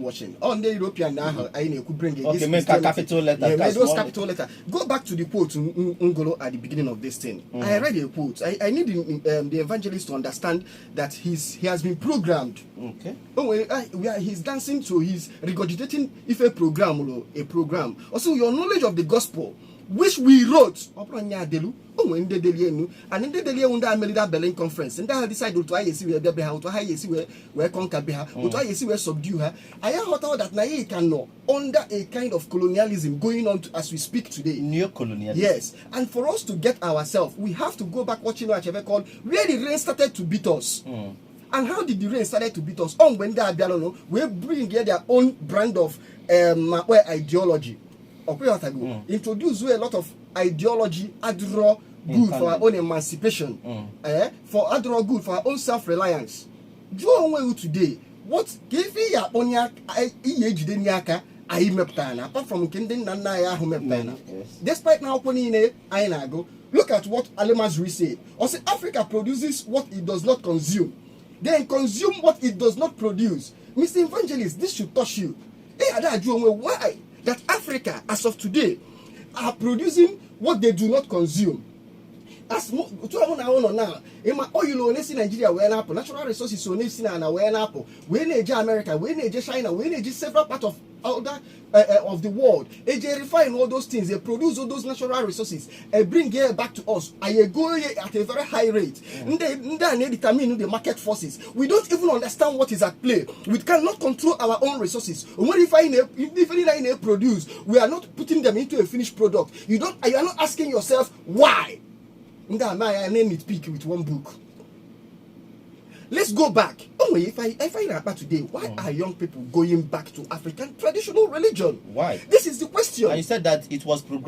brainwashing. On the European now, I could bring okay, make a capital letter. Yeah, make those capital letter. Go back to the quote Ngolo at the beginning of this thing. I read a quote. I need the evangelist to understand that he has been programmed. Okay. Oh, he's dancing to he's regurgitating if a program. Also, your knowledge of the gospel, which we wrote, and in the Melida Berlin conference, and I decided to see where Beha, to see where conquer Beha, to see where subdue her. I have thought that Naye can know under a kind of colonialism going on as we speak today. Neo-colonialism. Yes, and for us to get ourselves, we have to go back watching what I've called where the rain started to beat us. And how did the rain started to beat us? On when they we bring here their own brand of ideology. Introduce a lot of ideology, adro good for our own emancipation, for adro good for our own self-reliance. Joe today, what if you are on your apart from Kendin Nana Humepana? Despite now putting in a go, look at what Alemazri said. Or say Africa produces what it does not consume. Then consume what it does not produce. Mr. Evangelist, this should touch you. Why? That Africa, as of today, are producing what they do not consume. As now, in my oil on Nigeria, where apple, natural resources on and where apple, we need America, we need China, we need several parts of of the world. They refine all those things, they produce all those natural resources and bring it back to us. I go at a very high rate. They determine the market forces. We don't even understand what is at play. We cannot control our own resources. When if produce, we are not putting them into a finished product. You are not asking yourself why. I name it peak with one book. Let's go back. Oh, if I find out today, why are young people going back to African traditional religion? Why? This is the question. And you said that it was programmed.